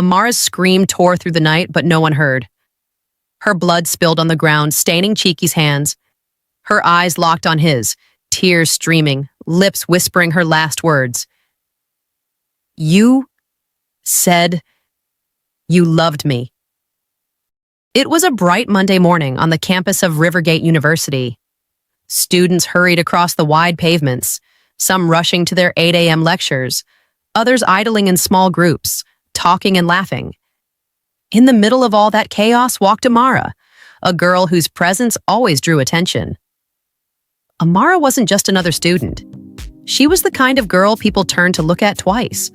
Amara's scream tore through the night, but no one heard. Her blood spilled on the ground, staining Cheeky's hands. Her eyes locked on his, tears streaming, lips whispering her last words. You said you loved me. It was a bright Monday morning on the campus of Rivergate University. Students hurried across the wide pavements, some rushing to their 8 a.m. lectures, others idling in small groups, talking and laughing. In the middle of all that chaos walked Amara, a girl whose presence always drew attention. Amara wasn't just another student. She was the kind of girl people turned to look at twice.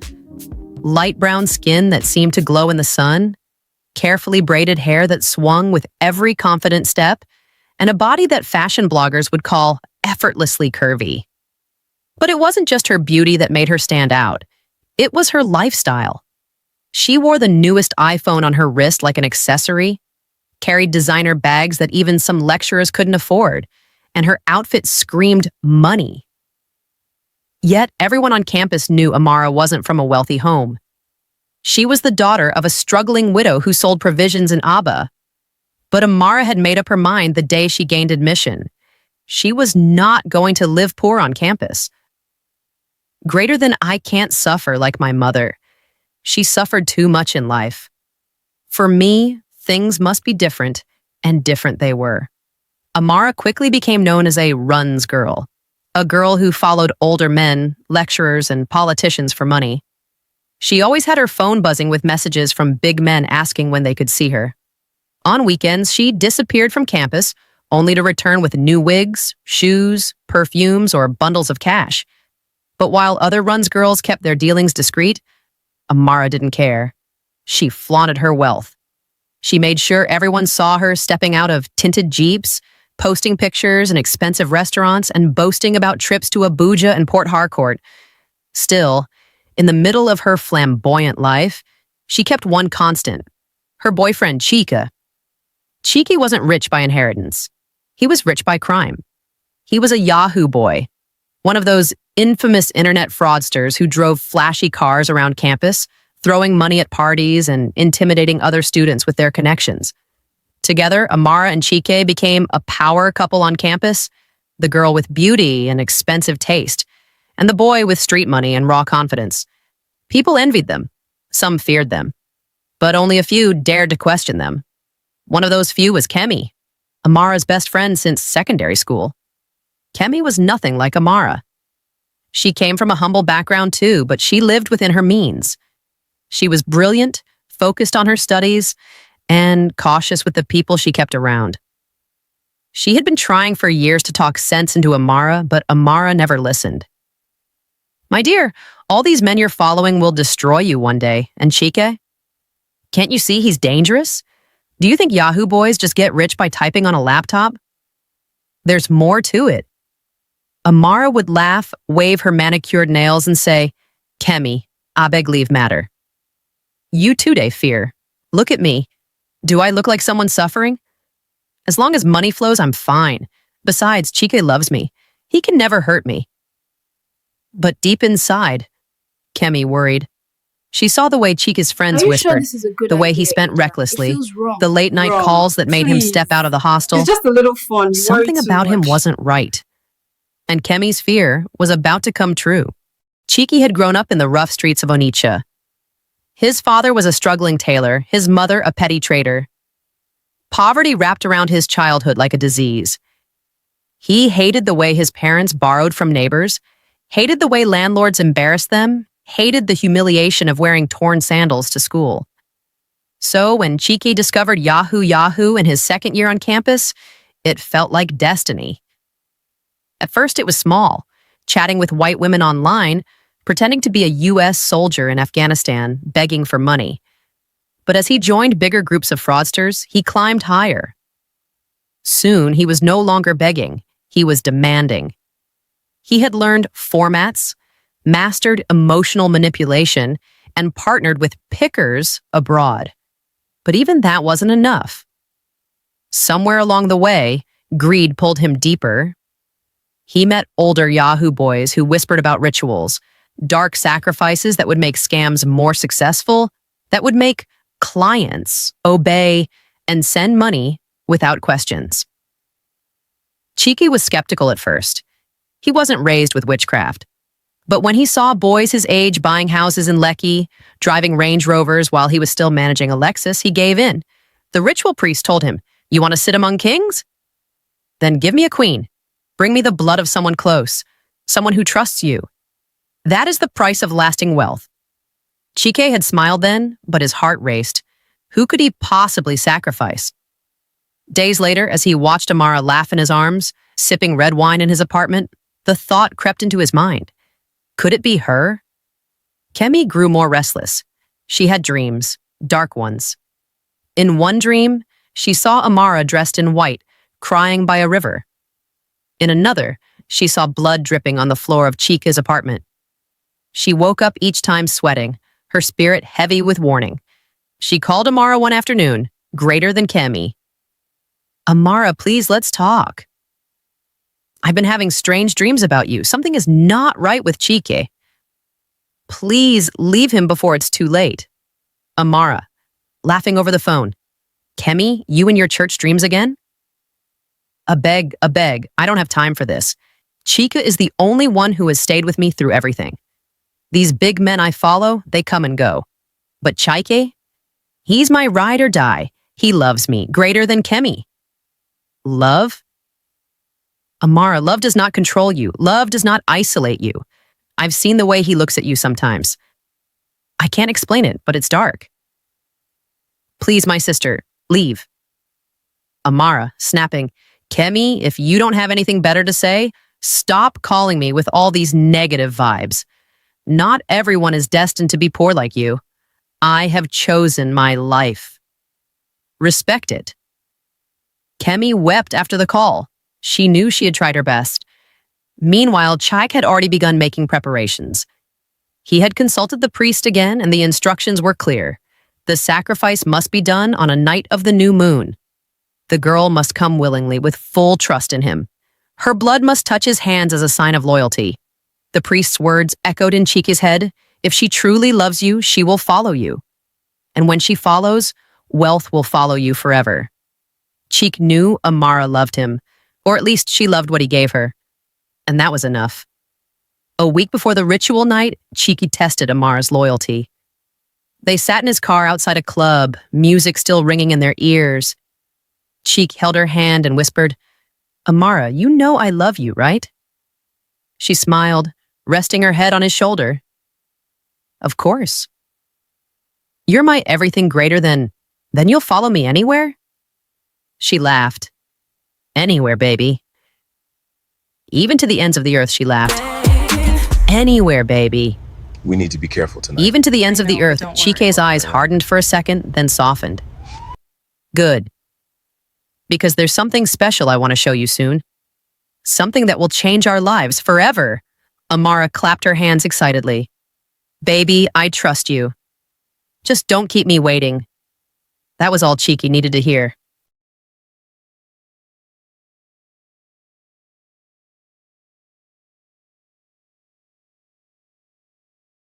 Light brown skin that seemed to glow in the sun, carefully braided hair that swung with every confident step, and a body that fashion bloggers would call effortlessly curvy. But it wasn't just her beauty that made her stand out. It was her lifestyle. She wore the newest iPhone on her wrist like an accessory, carried designer bags that even some lecturers couldn't afford, and her outfit screamed money. Yet everyone on campus knew Amara wasn't from a wealthy home. She was the daughter of a struggling widow who sold provisions in Aba. But Amara had made up her mind the day she gained admission. She was not going to live poor on campus. Greater than I can't suffer like my mother. She suffered too much in life. For me, things must be different, and different they were. Amara quickly became known as a runs girl, a girl who followed older men, lecturers, and politicians for money. She always had her phone buzzing with messages from big men asking when they could see her. On weekends, she disappeared from campus, only to return with new wigs, shoes, perfumes, or bundles of cash. But while other runs girls kept their dealings discreet, Amara didn't care. She flaunted her wealth. She made sure everyone saw her stepping out of tinted Jeeps, posting pictures in expensive restaurants, and boasting about trips to Abuja and Port Harcourt. Still, in the middle of her flamboyant life, she kept one constant: her boyfriend, Chika. Chiki wasn't rich by inheritance. He was rich by crime. He was a Yahoo-boy, one of those infamous internet fraudsters who drove flashy cars around campus, throwing money at parties and intimidating other students with their connections. Together, Amara and Chike became a power couple on campus, the girl with beauty and expensive taste, and the boy with street money and raw confidence. People envied them. Some feared them. But only a few dared to question them. One of those few was Kemi, Amara's best friend since secondary school. Kemi was nothing like Amara. She came from a humble background too, but she lived within her means. She was brilliant, focused on her studies, and cautious with the people she kept around. She had been trying for years to talk sense into Amara, but Amara never listened. "My dear, all these men you're following will destroy you one day, and Chike? Can't you see he's dangerous? Do you think Yahoo boys just get rich by typing on a laptop? There's more to it." Amara would laugh, wave her manicured nails, and say, "Kemi, I beg leave matter. You too, they fear. Look at me. Do I look like someone suffering? As long as money flows, I'm fine. Besides, Chike loves me. He can never hurt me." But deep inside, Kemi worried. She saw the way Chike's friends whispered, the way he spent recklessly, the late-night calls that made him step out of the hostel. It's just a little fun. Something about him wasn't right. And Kemi's fear was about to come true. Chike had grown up in the rough streets of Onitsha. His father was a struggling tailor, his mother a petty trader. Poverty wrapped around his childhood like a disease. He hated the way his parents borrowed from neighbors, hated the way landlords embarrassed them, hated the humiliation of wearing torn sandals to school. So when Chike discovered Yahoo in his second year on campus, it felt like destiny. At first it was small, chatting with white women online, pretending to be a U.S. soldier in Afghanistan, begging for money. But as he joined bigger groups of fraudsters, he climbed higher. Soon, he was no longer begging, he was demanding. He had learned formats, mastered emotional manipulation, and partnered with pickers abroad. But even that wasn't enough. Somewhere along the way, greed pulled him deeper. He met older Yahoo boys who whispered about rituals, dark sacrifices that would make scams more successful, that would make clients obey and send money without questions. Cheeky was skeptical at first. He wasn't raised with witchcraft. But when he saw boys his age buying houses in Lekki, driving Range Rovers while he was still managing a Lexus, he gave in. The ritual priest told him, "You want to sit among kings? Then give me a queen. Bring me the blood of someone close, someone who trusts you." That is the price of lasting wealth. Chike had smiled then, but his heart raced. Who could he possibly sacrifice? Days later, as he watched Amara laugh in his arms, sipping red wine in his apartment, the thought crept into his mind. Could it be her? Kemi grew more restless. She had dreams, dark ones. In one dream, she saw Amara dressed in white, crying by a river. In another, she saw blood dripping on the floor of Chika's apartment. She woke up each time sweating, her spirit heavy with warning. She called Amara one afternoon, greater than Kemi. "Amara, please, let's talk. I've been having strange dreams about you. Something is not right with Chike. Please leave him before it's too late." Amara, laughing over the phone. "Kemi, you and your church dreams again?" A beg. I don't have time for this. Chika is the only one who has stayed with me through everything. These big men I follow, they come and go. But Chike? He's my ride or die. He loves me, greater than Kemi. Love? Amara, love does not control you. Love does not isolate you. I've seen the way he looks at you sometimes. I can't explain it, but it's dark. Please, my sister, leave. Amara, snapping, Kemi, if you don't have anything better to say, stop calling me with all these negative vibes. Not everyone is destined to be poor like you. I have chosen my life. Respect it. Kemi wept after the call. She knew she had tried her best. Meanwhile, Chaik had already begun making preparations. He had consulted the priest again, and the instructions were clear. The sacrifice must be done on a night of the new moon. The girl must come willingly, with full trust in him. Her blood must touch his hands as a sign of loyalty. The priest's words echoed in Chiki's head. If she truly loves you, she will follow you. And when she follows, wealth will follow you forever. Chik knew Amara loved him, or at least she loved what he gave her. And that was enough. A week before the ritual night, Chiki tested Amara's loyalty. They sat in his car outside a club, music still ringing in their ears. Chik held her hand and whispered, "Amara, you know I love you, right?" She smiled, resting her head on his shoulder. "Of course. You're my everything greater than, then you'll follow me anywhere?" She laughed. "Anywhere, baby." Even to the ends of the earth, she laughed. "Anywhere, baby." We need to be careful tonight. Even to the ends of the earth, Chike's eyes hardened for a second, then softened. Good. Because there's something special I want to show you soon. Something that will change our lives forever. Amara clapped her hands excitedly. "Baby, I trust you. Just don't keep me waiting." That was all Chiki needed to hear.